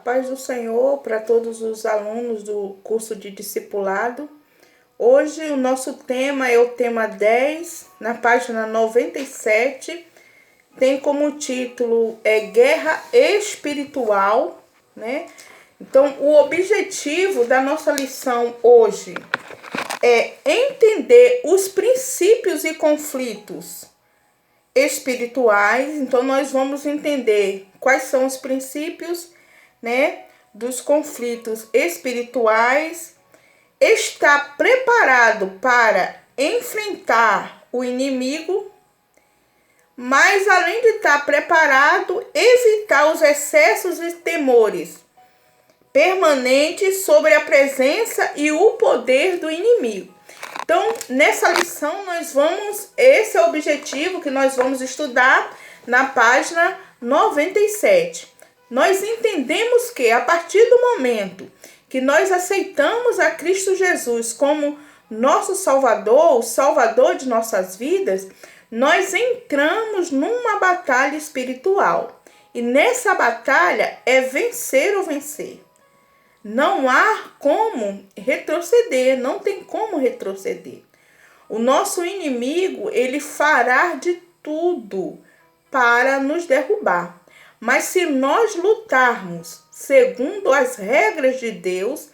paz do Senhor para todos os alunos do curso de discipulado. Hoje o nosso tema é o tema 10, na página 97. Tem como título Guerra Espiritual, né? Então, o objetivo da nossa lição hoje é entender os princípios e conflitos espirituais. Então, nós vamos entender quais são os princípios, né, dos conflitos espirituais. Estar preparado para enfrentar o inimigo, mas além de estar preparado, evitar os excessos e temores permanentes sobre a presença e o poder do inimigo. Então, nessa lição, esse é o objetivo que nós vamos estudar na página 97. Nós entendemos que, a partir do momento que nós aceitamos a Cristo Jesus como nosso Salvador, o Salvador de nossas vidas, nós entramos numa batalha espiritual. E nessa batalha é vencer ou vencer. Não há como retroceder, não tem como retroceder. O nosso inimigo, ele fará de tudo para nos derrubar. Mas se nós lutarmos segundo as regras de Deus,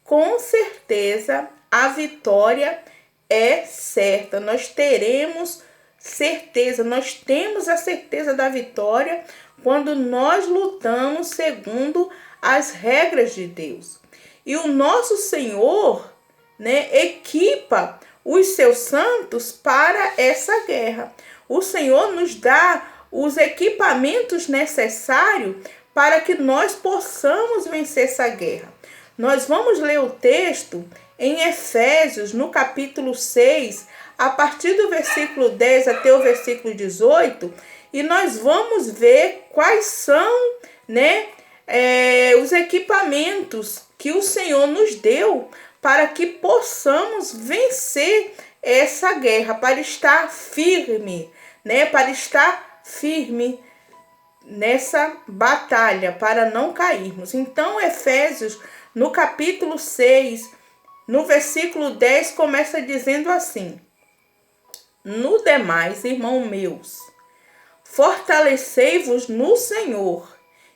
com certeza a vitória é certa. Nós teremos certeza, nós temos a certeza da vitória quando nós lutamos segundo as regras de Deus. E o nosso Senhor, né, equipa os seus santos para essa guerra. O Senhor nos dá os equipamentos necessários para que nós possamos vencer essa guerra. Nós vamos ler o texto em Efésios, no capítulo 6, a partir do versículo 10 até o versículo 18, e nós vamos ver quais são, né, os equipamentos que o Senhor nos deu para que possamos vencer essa guerra, para estar firme, né, para estar firme nessa batalha, para não cairmos. Então, Efésios, no capítulo 6, no versículo 10, começa dizendo assim: No demais, irmãos meus, fortalecei-vos no Senhor.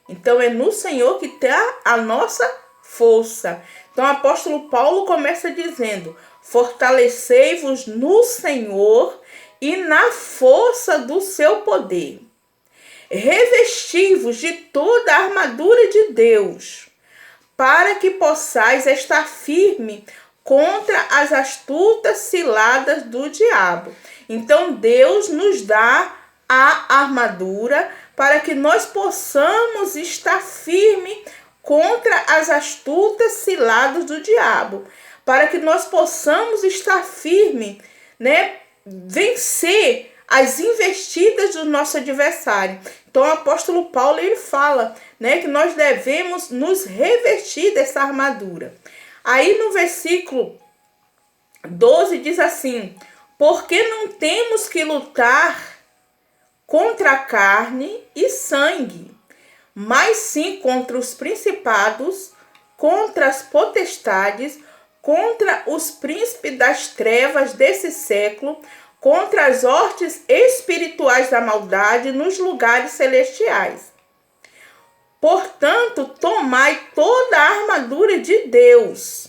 Então, é no Senhor que está a nossa força. Então, o apóstolo Paulo começa dizendo: fortalecei-vos no Senhor e na força do seu poder. Revesti-vos de toda a armadura de Deus, para que possais estar firme contra as astutas ciladas do diabo. Então, Deus nos dá a armadura para que nós possamos estar firme contra as astutas ciladas do diabo, para que nós possamos estar firme, né, vencer as investidas do nosso adversário. Então, o apóstolo Paulo, ele fala, né, que nós devemos nos revestir dessa armadura. Aí no versículo 12 diz assim: porque não temos que lutar contra a carne e sangue, mas sim contra os principados, contra as potestades, contra os príncipes das trevas desse século, contra as hostes espirituais da maldade nos lugares celestiais. Portanto, tomai toda a armadura de Deus,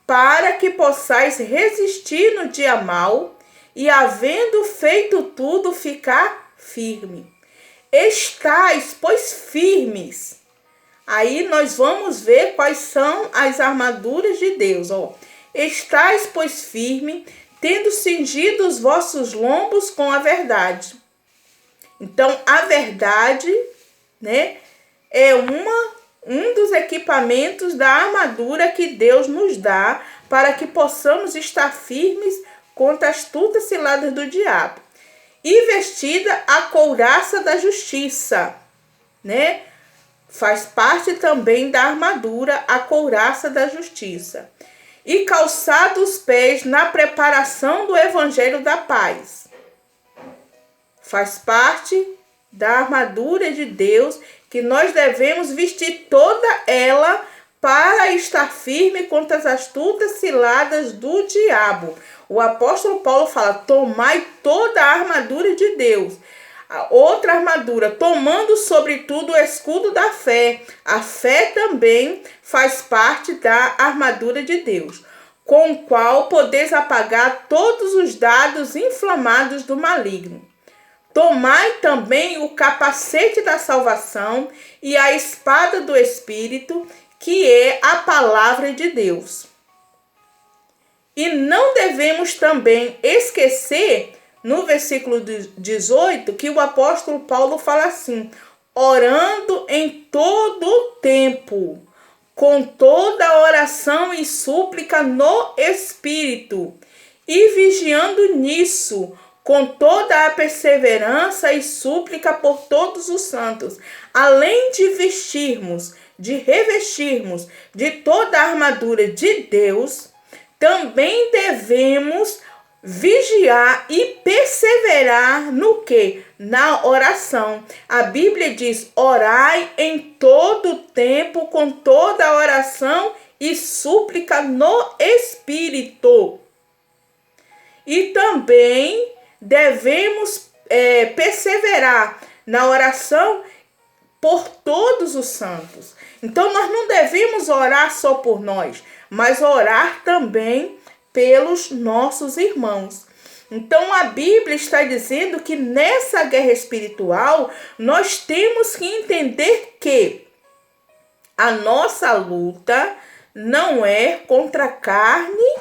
para que possais resistir no dia mau, e havendo feito tudo, ficar firme. Estais, pois, firmes. Aí nós vamos ver quais são as armaduras de Deus. Estais, pois, firme, tendo cingido os vossos lombos com a verdade. Então, a verdade, né, é um dos equipamentos da armadura que Deus nos dá para que possamos estar firmes contra as astutas ciladas do diabo. E vestida a couraça da justiça, né? Faz parte também da armadura a couraça da justiça. E calçado os pés na preparação do evangelho da paz. Faz parte da armadura de Deus, que nós devemos vestir toda ela para estar firme contra as astutas ciladas do diabo. O apóstolo Paulo fala: tomai toda a armadura de Deus. A outra armadura, tomando sobretudo o escudo da fé. A fé também faz parte da armadura de Deus, com o qual podeis apagar todos os dardos inflamados do maligno. Tomai também o capacete da salvação e a espada do Espírito, que é a palavra de Deus. E não devemos também esquecer, no versículo 18, que o apóstolo Paulo fala assim: orando em todo o tempo, com toda oração e súplica no Espírito, e vigiando nisso, com toda a perseverança e súplica por todos os santos, além de revestirmos de toda a armadura de Deus, também devemos vigiar e perseverar no quê? Na oração. A Bíblia diz: orai em todo tempo, com toda oração e súplica no Espírito. E também devemos perseverar na oração por todos os santos. Então, nós não devemos orar só por nós, mas orar também pelos nossos irmãos. Então, a Bíblia está dizendo que nessa guerra espiritual, nós temos que entender que a nossa luta não é contra carne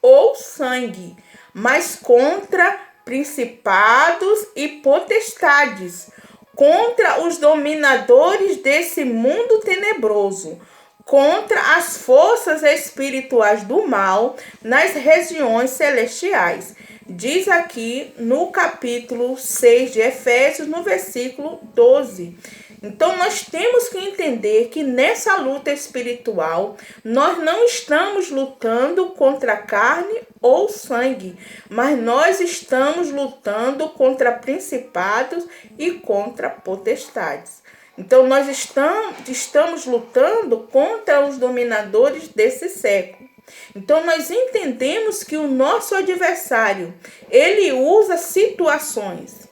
ou sangue, mas contra principados e potestades, contra os dominadores desse mundo tenebroso, contra as forças espirituais do mal nas regiões celestiais. Diz aqui no capítulo 6 de Efésios, no versículo 12. Então, nós temos que entender que nessa luta espiritual, nós não estamos lutando contra carne ou sangue, mas nós estamos lutando contra principados e contra potestades. Então, nós estamos lutando contra os dominadores desse século. Então, nós entendemos que o nosso adversário, ele usa situações.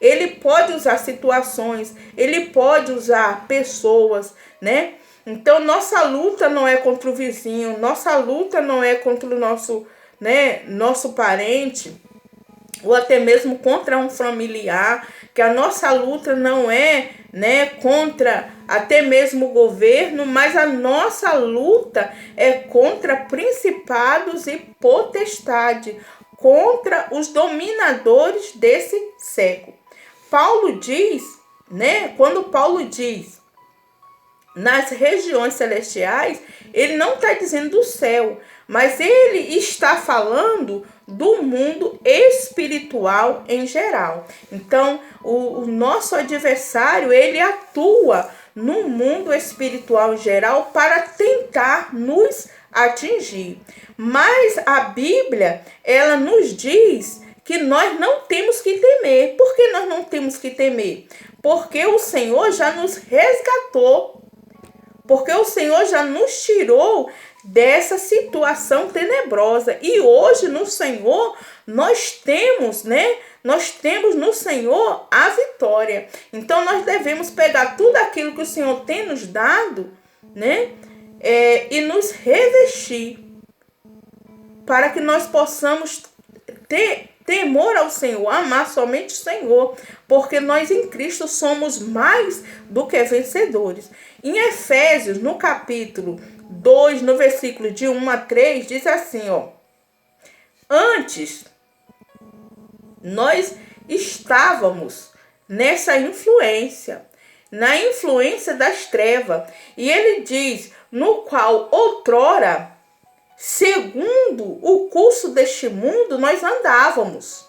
Ele pode usar situações, ele pode usar pessoas, né? Então, nossa luta não é contra o vizinho, nossa luta não é contra o nosso parente, ou até mesmo contra um familiar, que a nossa luta não é, contra até mesmo o governo, mas a nossa luta é contra principados e potestade, contra os dominadores desse século. Paulo diz, quando Paulo diz nas regiões celestiais, ele não está dizendo do céu, mas ele está falando do mundo espiritual em geral. Então, o nosso adversário, ele atua no mundo espiritual em geral para tentar nos atingir. Mas a Bíblia, ela nos diz que nós não temos que temer. Por que nós não temos que temer? Porque o Senhor já nos resgatou. Porque o Senhor já nos tirou dessa situação tenebrosa. E hoje no Senhor nós temos, Nós temos no Senhor a vitória. Então nós devemos pegar tudo aquilo que o Senhor tem nos dado, e nos revestir para que nós possamos ter temor ao Senhor, amar somente o Senhor, porque nós em Cristo somos mais do que vencedores. Em Efésios, no capítulo 2, no versículo de 1 a 3, diz assim, antes, nós estávamos nessa influência, na influência das trevas. E ele diz, no qual outrora, segundo o curso deste mundo, nós andávamos,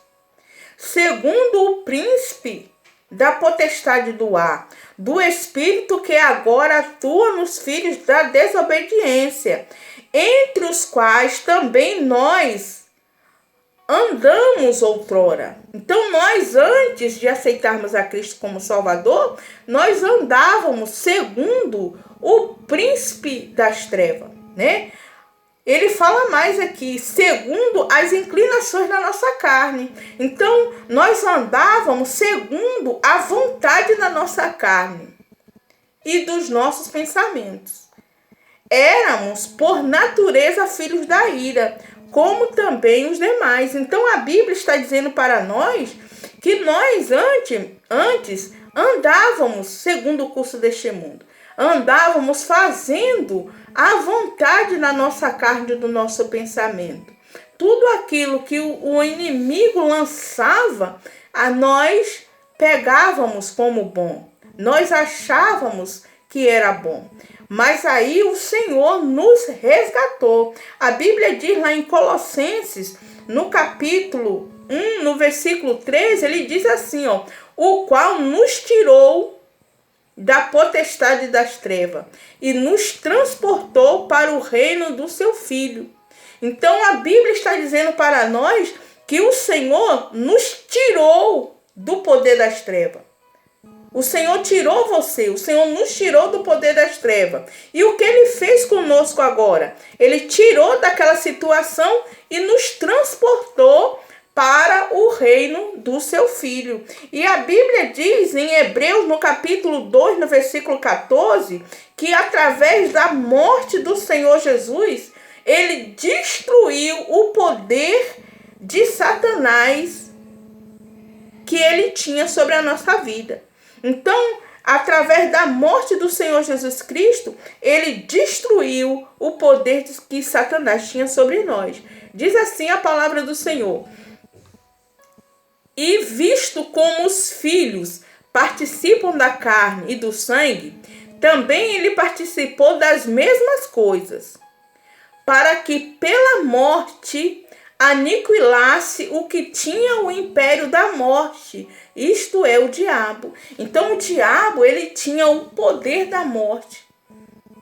segundo o príncipe da potestade do ar, do espírito que agora atua nos filhos da desobediência, entre os quais também nós andamos outrora. Então nós, antes de aceitarmos a Cristo como Salvador, nós andávamos segundo o príncipe das trevas, né? Ele fala mais aqui, segundo as inclinações da nossa carne. Então, nós andávamos segundo a vontade da nossa carne e dos nossos pensamentos. Éramos, por natureza, filhos da ira, como também os demais. Então, a Bíblia está dizendo para nós que nós antes andávamos segundo o curso deste mundo. Andávamos fazendo a vontade na nossa carne e do nosso pensamento. Tudo aquilo que o inimigo lançava, a nós pegávamos como bom. Nós achávamos que era bom. Mas aí o Senhor nos resgatou. A Bíblia diz lá em Colossenses, no capítulo 1, no versículo 13, ele diz assim, ó, o qual nos tirou da potestade das trevas e nos transportou para o reino do seu Filho. Então a Bíblia está dizendo para nós que o Senhor nos tirou do poder das trevas. O Senhor tirou você, o Senhor nos tirou do poder das trevas. E o que Ele fez conosco agora? Ele tirou daquela situação e nos transportou para o reino do seu Filho. E a Bíblia diz em Hebreus, no capítulo 2, no versículo 14, que através da morte do Senhor Jesus, Ele destruiu o poder de Satanás que ele tinha sobre a nossa vida. Então, através da morte do Senhor Jesus Cristo, ele destruiu o poder que Satanás tinha sobre nós. Diz assim a palavra do Senhor: e visto como os filhos participam da carne e do sangue, também ele participou das mesmas coisas, para que pela morte aniquilasse o que tinha o império da morte, isto é, o diabo. Então o diabo, ele tinha o poder da morte,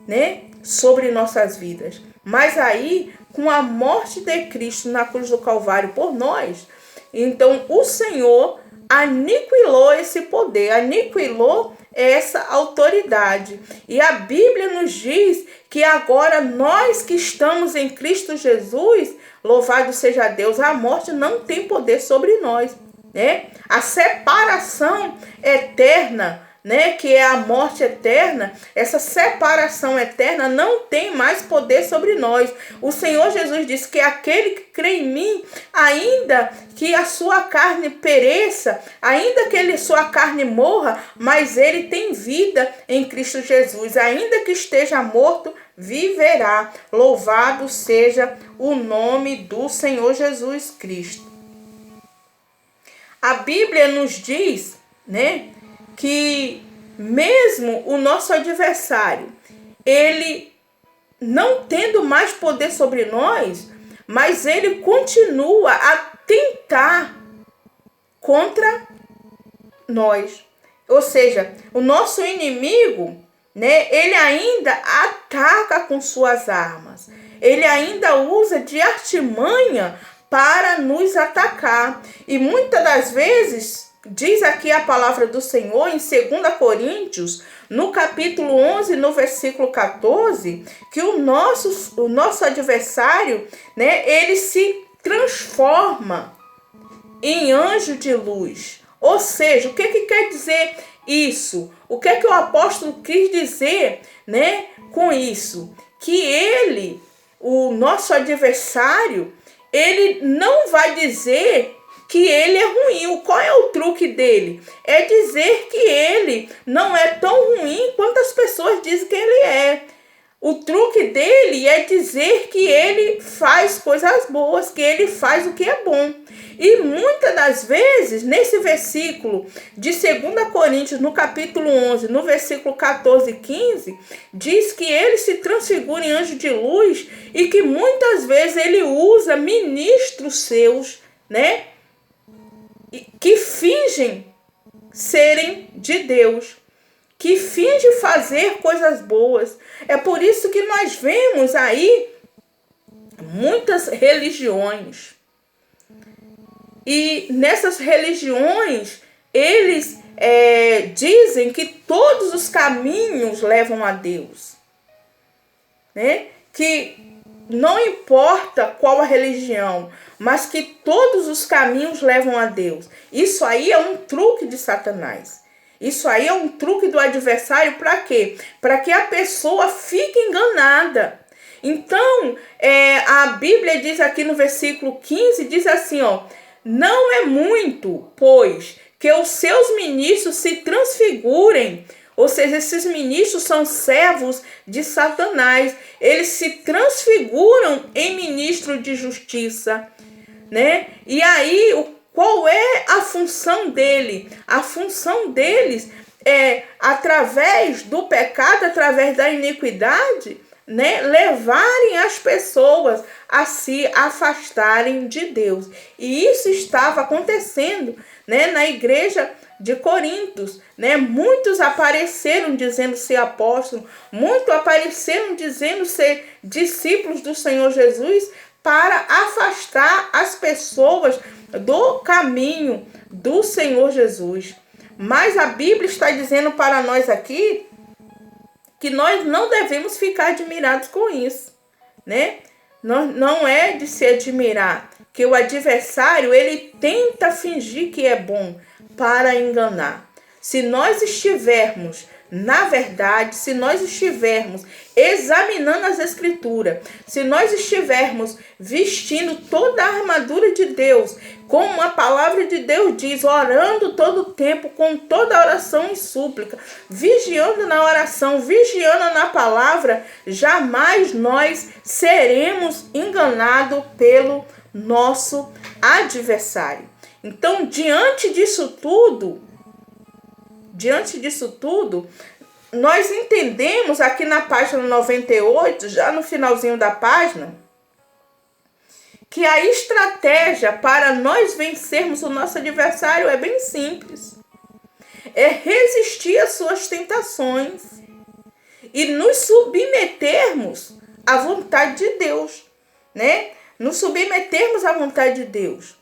né, sobre nossas vidas. Mas aí, com a morte de Cristo na cruz do Calvário por nós, então o Senhor aniquilou esse poder, aniquilou essa autoridade. E a Bíblia nos diz que agora nós que estamos em Cristo Jesus, louvado seja Deus, a morte não tem poder sobre nós, né? A separação eterna, né, que é a morte eterna, essa separação eterna não tem mais poder sobre nós. O Senhor Jesus disse que aquele que crê em mim, ainda que a sua carne pereça, ainda que sua carne morra, mas ele tem vida em Cristo Jesus. Ainda que esteja morto, viverá. Louvado seja o nome do Senhor Jesus Cristo. A Bíblia nos diz, né, que mesmo o nosso adversário, ele não tendo mais poder sobre nós, mas ele continua a tentar contra nós. Ou seja, o nosso inimigo, né, ele ainda ataca com suas armas. Ele ainda usa de artimanha para nos atacar. E muitas das vezes, diz aqui a palavra do Senhor em 2 Coríntios, no capítulo 11, no versículo 14, que o nosso adversário, né, ele se transforma em anjo de luz. Ou seja, o que quer dizer isso? O que o apóstolo quis dizer, né, com isso? Que ele, o nosso adversário, ele não vai dizer que ele é ruim. Qual é o truque dele? É dizer que ele não é tão ruim quanto as pessoas dizem que ele é. O truque dele é dizer que ele faz coisas boas, que ele faz o que é bom. E muitas das vezes, nesse versículo de 2 Coríntios, no capítulo 11, no versículo 14 e 15, diz que ele se transfigura em anjo de luz e que muitas vezes ele usa ministros seus, né, que fingem serem de Deus, que fingem fazer coisas boas. É por isso que nós vemos aí muitas religiões E nessas religiões, eles dizem que todos os caminhos levam a Deus, né? Que não importa qual a religião, mas que todos os caminhos levam a Deus. Isso aí é um truque de Satanás. Isso aí é um truque do adversário para quê? Para que a pessoa fique enganada. Então, a Bíblia diz aqui no versículo 15, diz assim, ó: não é muito, pois, que os seus ministros se transfigurem. Ou seja, esses ministros são servos de Satanás. Eles se transfiguram em ministro de justiça, né? E aí, qual é a função dele? A função deles é, através do pecado, através da iniquidade, né, levarem as pessoas a se afastarem de Deus. E isso estava acontecendo, né, na igreja de Corintos, né? Muitos apareceram dizendo ser apóstolos, muitos apareceram dizendo ser discípulos do Senhor Jesus, para afastar as pessoas do caminho do Senhor Jesus. Mas a Bíblia está dizendo para nós aqui que nós não devemos ficar admirados com isso, né? Não é de se admirar que o adversário, ele tenta fingir que é bom para enganar. Se nós estivermos na verdade, se nós estivermos examinando as Escrituras, se nós estivermos vestindo toda a armadura de Deus, como a palavra de Deus diz, orando todo o tempo, com toda oração e súplica, vigiando na oração, vigiando na palavra, jamais nós seremos enganados pelo nosso adversário. Então, diante disso tudo, nós entendemos aqui na página 98, já no finalzinho da página, que a estratégia para nós vencermos o nosso adversário é bem simples. É resistir às suas tentações e nos submetermos à vontade de Deus, né? Nos submetermos à vontade de Deus.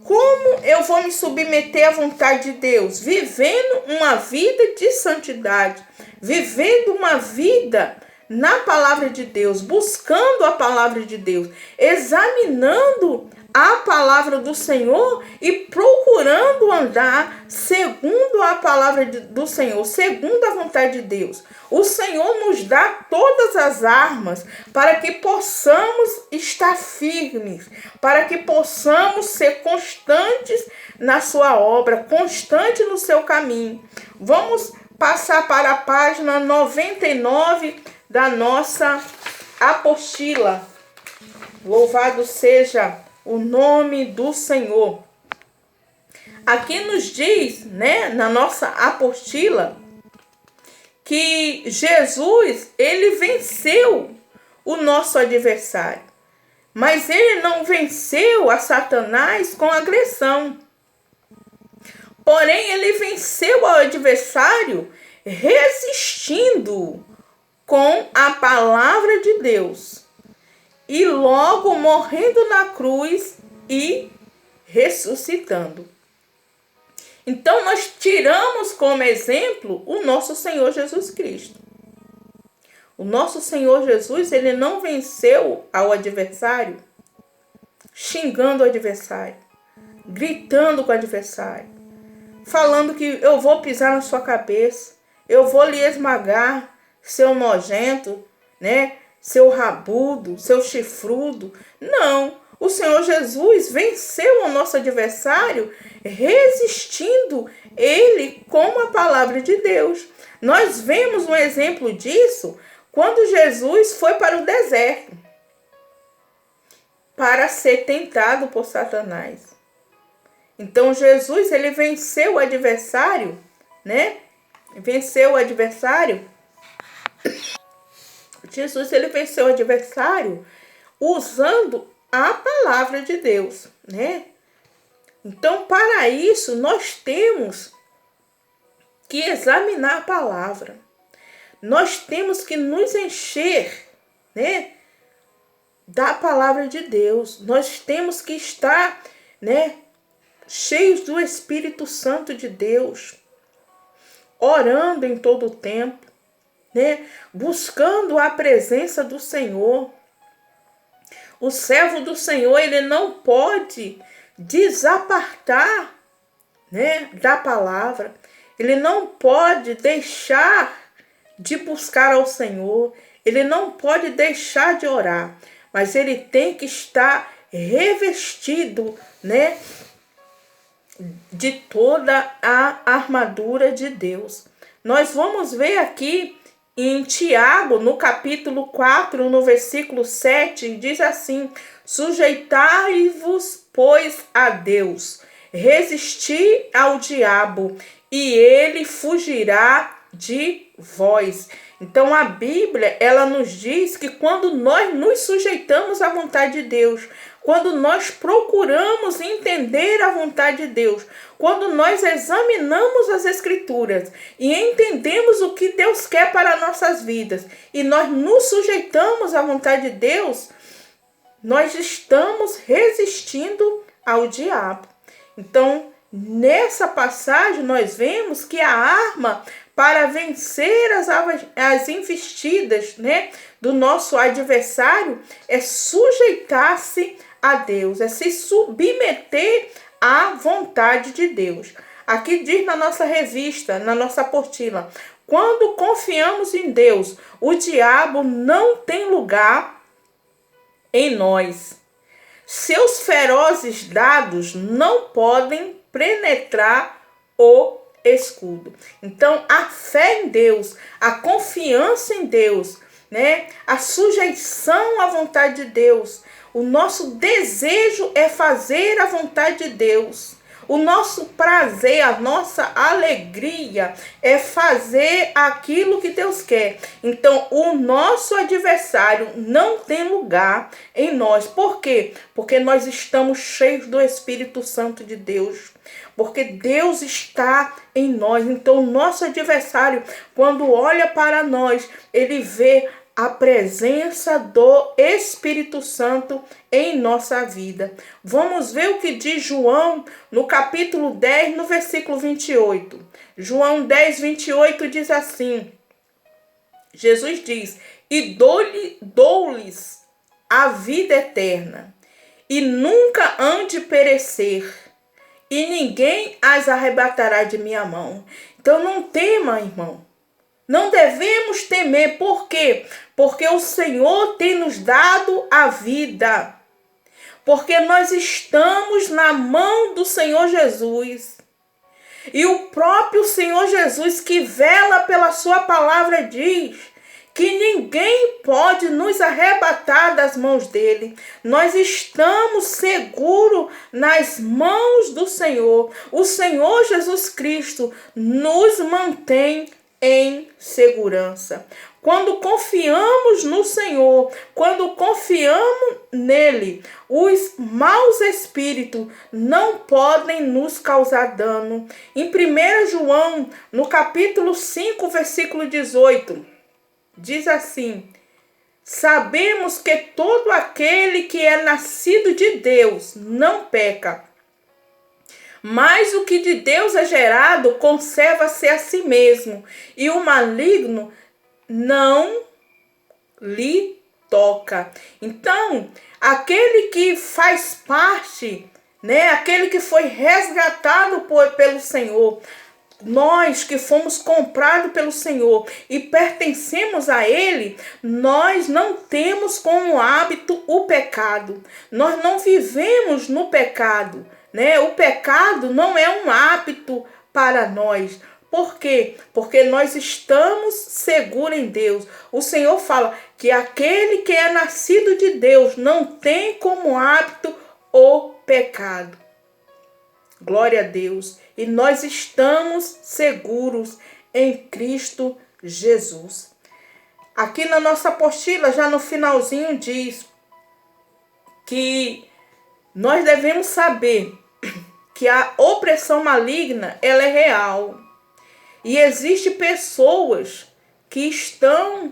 Como eu vou me submeter à vontade de Deus? Vivendo uma vida de santidade, vivendo uma vida na palavra de Deus, buscando a palavra de Deus, examinando a palavra do Senhor e procurando andar segundo a palavra do Senhor, segundo a vontade de Deus. O Senhor nos dá todas as armas para que possamos estar firmes, para que possamos ser constantes na sua obra, constantes no seu caminho. Vamos passar para a página 99 da nossa apostila. Louvado seja o nome do Senhor. Aqui nos diz, né, na nossa apostila, que Jesus, ele venceu o nosso adversário. Mas ele não venceu a Satanás com agressão. Porém, ele venceu o adversário resistindo com a palavra de Deus. E logo morrendo na cruz e ressuscitando. Então, nós tiramos como exemplo o nosso Senhor Jesus Cristo. O nosso Senhor Jesus, ele não venceu ao adversário xingando o adversário, gritando com o adversário, falando que eu vou pisar na sua cabeça, eu vou lhe esmagar, seu nojento, né? Seu rabudo, seu chifrudo. Não, o Senhor Jesus venceu o nosso adversário resistindo ele com a palavra de Deus. Nós vemos um exemplo disso quando Jesus foi para o deserto para ser tentado por Satanás. Então Jesus, ele venceu o adversário, né? Venceu o adversário. Jesus, ele venceu o adversário usando a palavra de Deus, né? Então, para isso, nós temos que examinar a palavra. Nós temos que nos encher, né, da palavra de Deus. Nós temos que estar, né, cheios do Espírito Santo de Deus, orando em todo o tempo, né? Buscando a presença do Senhor. O servo do Senhor, ele não pode desapartar, né, da palavra. Ele não pode deixar de buscar ao Senhor. Ele não pode deixar de orar. Mas ele tem que estar revestido, né, de toda a armadura de Deus. Nós vamos ver aqui em Tiago, no capítulo 4, no versículo 7, diz assim: sujeitai-vos, pois, a Deus, resisti ao diabo, e ele fugirá de vós. Então a Bíblia, ela nos diz que quando nós nos sujeitamos à vontade de Deus, quando nós procuramos entender a vontade de Deus, quando nós examinamos as Escrituras e entendemos o que Deus quer para nossas vidas, e nós nos sujeitamos à vontade de Deus, nós estamos resistindo ao diabo. Então, nessa passagem, nós vemos que a arma para vencer as investidas, né, do nosso adversário é sujeitar-se a Deus, é se submeter à vontade de Deus. Aqui diz na nossa revista, na nossa apostila: quando confiamos em Deus, o diabo não tem lugar em nós. Seus ferozes dardos não podem penetrar o escudo. Então, a fé em Deus, a confiança em Deus, né? A sujeição à vontade de Deus. O nosso desejo é fazer a vontade de Deus. O nosso prazer, a nossa alegria é fazer aquilo que Deus quer. Então, o nosso adversário não tem lugar em nós. Por quê? Porque nós estamos cheios do Espírito Santo de Deus. Porque Deus está em nós. Então, o nosso adversário, quando olha para nós, ele vê a presença do Espírito Santo em nossa vida. Vamos ver o que diz João no capítulo 10, no versículo 28. João 10, 28 diz assim: Jesus diz: e dou-lhes a vida eterna, e nunca hão de perecer, e ninguém as arrebatará de minha mão. Então não tema, irmão. Não devemos temer. Por quê? Porque o Senhor tem nos dado a vida. Porque nós estamos na mão do Senhor Jesus. E o próprio Senhor Jesus, que vela pela sua palavra, diz que ninguém pode nos arrebatar das mãos dele. Nós estamos seguros nas mãos do Senhor. O Senhor Jesus Cristo nos mantém em segurança. Quando confiamos no Senhor, quando confiamos nele, os maus espíritos não podem nos causar dano. Em 1 João, no capítulo 5, versículo 18, diz assim: sabemos que todo aquele que é nascido de Deus não peca. Mas o que de Deus é gerado conserva-se a si mesmo, e o maligno não lhe toca. Então, aquele que faz parte, né, aquele que foi resgatado pelo Senhor, nós que fomos comprados pelo Senhor e pertencemos a Ele, nós não temos como hábito o pecado. Nós não vivemos no pecado, né? O pecado não é um hábito para nós. Por quê? Porque nós estamos seguros em Deus. O Senhor fala que aquele que é nascido de Deus não tem como hábito o pecado. Glória a Deus. E nós estamos seguros em Cristo Jesus. Aqui na nossa apostila, já no finalzinho, diz que nós devemos saber que a opressão maligna, ela é real. E existem pessoas que estão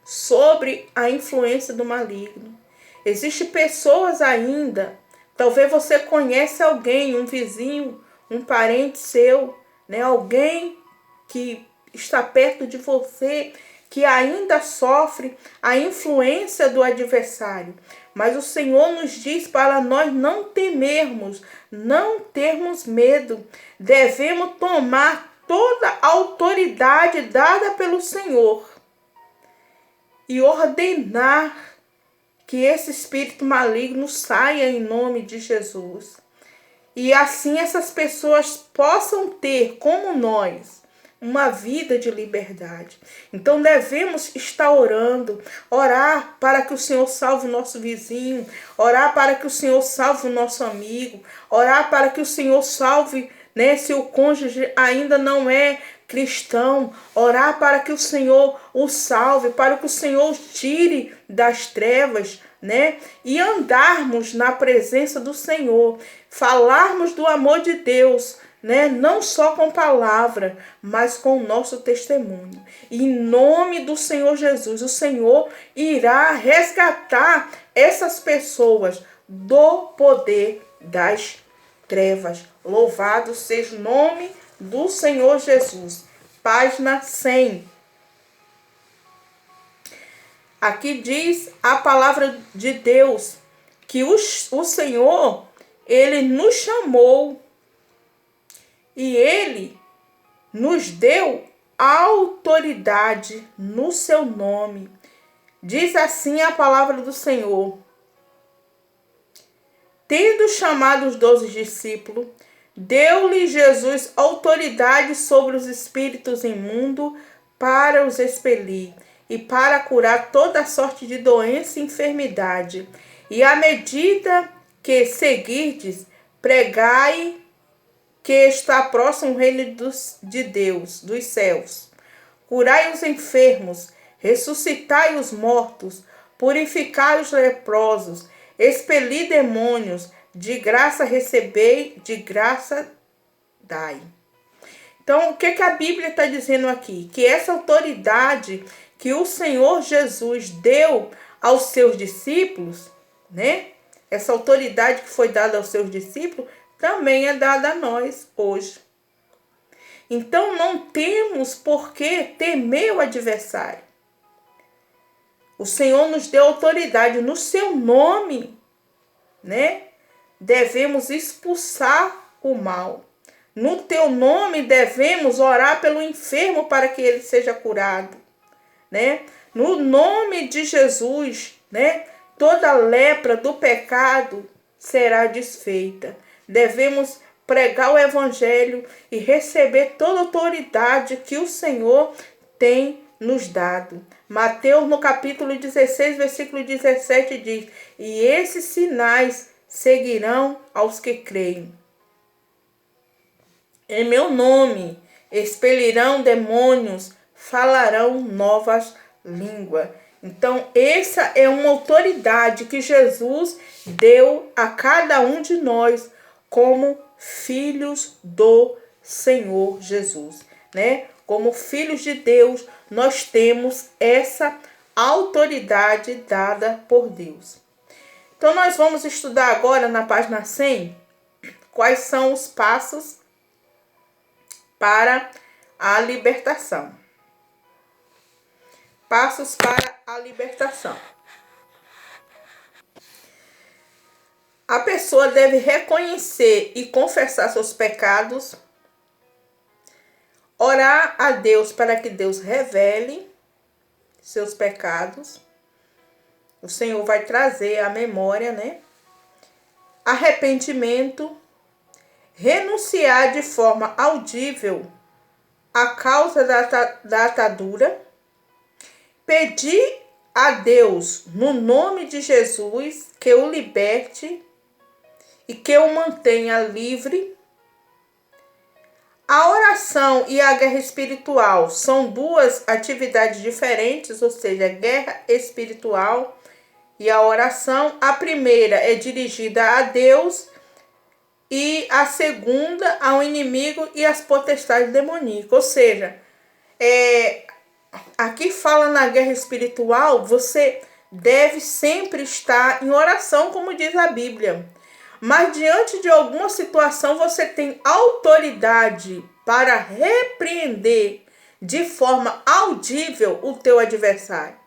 sobre a influência do maligno. Existem pessoas ainda Talvez você conheça alguém, um vizinho, um parente seu, né? Alguém que está perto de você, que ainda sofre a influência do adversário. Mas o Senhor nos diz para nós não temermos, não termos medo. Devemos tomar toda a autoridade dada pelo Senhor e ordenar que esse espírito maligno saia em nome de Jesus. E assim essas pessoas possam ter, como nós, uma vida de liberdade. Então devemos estar orando, orar para que o Senhor salve o nosso vizinho, orar para que o Senhor salve o nosso amigo, orar para que o Senhor salve, né, se o cônjuge ainda não é cristão, orar para que o Senhor o salve, para que o Senhor o tire das trevas, né? E andarmos na presença do Senhor, falarmos do amor de Deus, né? Não só com palavra, mas com o nosso testemunho. E em nome do Senhor Jesus, o Senhor irá resgatar essas pessoas do poder das trevas. Louvado seja o nome do Senhor Jesus. Página 100. Aqui diz a palavra de Deus que o Senhor, Ele nos chamou e Ele nos deu autoridade no seu nome. Diz assim a palavra do Senhor: tendo chamado os 12 discípulos, deu-lhe Jesus autoridade sobre os espíritos imundos para os expelir e para curar toda sorte de doença e enfermidade. E à medida que seguirdes, pregai que está próximo o reino de Deus, dos céus. Curai os enfermos, ressuscitai os mortos, purificai os leprosos, expeli demônios, de graça recebei, de graça dai. Então, o que a Bíblia está dizendo aqui? Que essa autoridade que o Senhor Jesus deu aos seus discípulos, né? Essa autoridade que foi dada aos seus discípulos, também é dada a nós hoje. Então, não temos por que temer o adversário. O Senhor nos deu autoridade no seu nome, né? Devemos expulsar o mal. No teu nome devemos orar pelo enfermo para que ele seja curado, né? No nome de Jesus, né? Toda lepra do pecado será desfeita. Devemos pregar o evangelho e receber toda a autoridade que o Senhor tem nos dado. Mateus, no capítulo 16, versículo 17, diz: e esses sinais seguirão aos que creem. Em meu nome expelirão demônios, falarão novas línguas. Então, essa é uma autoridade que Jesus deu a cada um de nós como filhos do Senhor Jesus, né? Como filhos de Deus, nós temos essa autoridade dada por Deus. Então, nós vamos estudar agora na página 100 quais são os passos para a libertação. Passos para a libertação. A pessoa deve reconhecer e confessar seus pecados, orar a Deus para que Deus revele seus pecados. O Senhor vai trazer à memória, né? Arrependimento, renunciar de forma audível à causa da atadura, pedir a Deus, no nome de Jesus, que o liberte e que o mantenha livre. A oração e a guerra espiritual são duas atividades diferentes, ou seja, a guerra espiritual e a oração. A primeira é dirigida a Deus e a segunda ao inimigo e às potestades demoníacas. Ou seja, aqui fala na guerra espiritual, você deve sempre estar em oração, como diz a Bíblia. mas diante de alguma situação você tem autoridade para repreender de forma audível o teu adversário.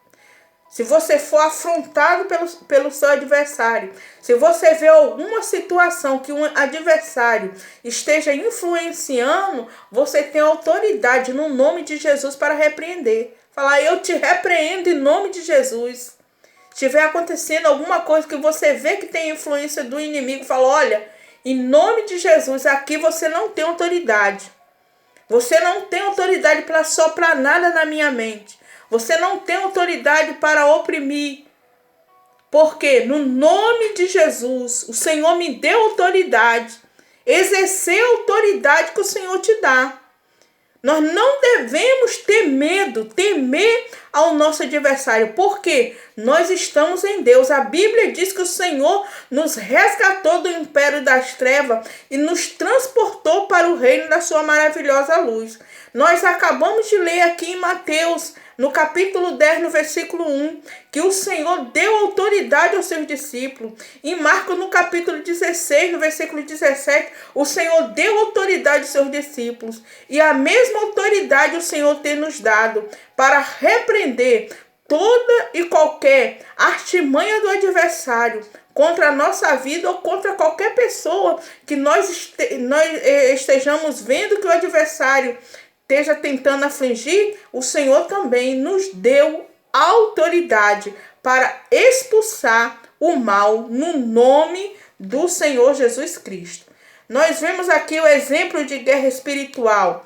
Se você for afrontado pelo seu adversário, se você vê alguma situação que um adversário esteja influenciando, você tem autoridade no nome de Jesus para repreender. Falar, eu te repreendo em nome de Jesus. Se estiver acontecendo alguma coisa que você vê que tem influência do inimigo, fala, olha, em nome de Jesus, aqui você não tem autoridade. Você não tem autoridade para soprar nada na minha mente. Você não tem autoridade para oprimir. Porque no nome de Jesus, o Senhor me deu autoridade. Exercer a autoridade que o Senhor te dá. Nós não devemos ter medo, temer ao nosso adversário, porque nós estamos em Deus. A Bíblia diz que o Senhor nos resgatou do império das trevas e nos transportou para o reino da sua maravilhosa luz. Nós acabamos de ler aqui em Mateus, no capítulo 10, no versículo 1, que o Senhor deu autoridade aos seus discípulos. Em Marcos, no capítulo 16, no versículo 17, o Senhor deu autoridade aos seus discípulos. E a mesma autoridade o Senhor tem nos dado para repreender toda e qualquer artimanha do adversário contra a nossa vida ou contra qualquer pessoa que nós estejamos vendo que o adversário esteja tentando afligir. O Senhor também nos deu autoridade para expulsar o mal no nome do Senhor Jesus Cristo. Nós vemos aqui o exemplo de guerra espiritual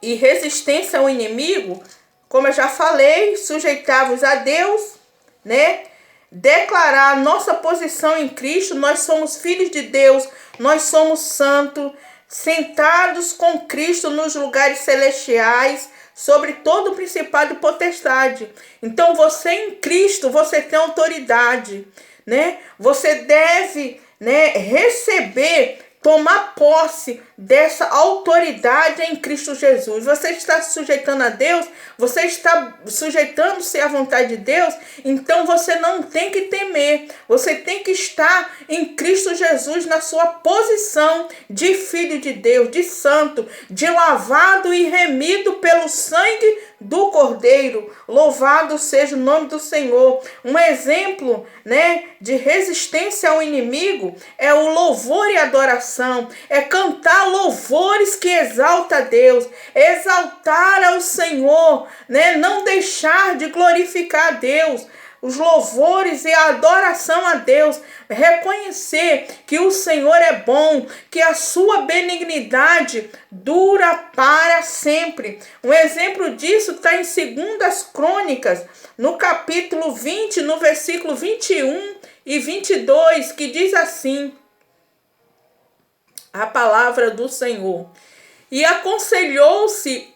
e resistência ao inimigo. Como eu já falei, sujeitar-vos a Deus, né? Declarar a nossa posição em Cristo. Nós somos filhos de Deus, nós somos santos, sentados com Cristo nos lugares celestiais, sobre todo o principado e potestade. Então você em Cristo, você tem autoridade, né? Você deve, né, receber, tomar posse dessa autoridade em Cristo Jesus. Você está se sujeitando a Deus, você está sujeitando-se à vontade de Deus, então você não tem que temer. Você tem que estar em Cristo Jesus na sua posição de filho de Deus, de santo, de lavado e remido pelo sangue do Cordeiro. Louvado seja o nome do Senhor. Um exemplo, né, de resistência ao inimigo é o louvor e adoração. É cantar louvores que exalta a Deus, exaltar ao Senhor, né? Não deixar de glorificar a Deus. Os louvores e a adoração a Deus, reconhecer que o Senhor é bom, que a sua benignidade dura para sempre. Um exemplo disso está em 2 Crônicas, no capítulo 20, no versículo 21 e 22, que diz assim, a palavra do Senhor. E aconselhou-se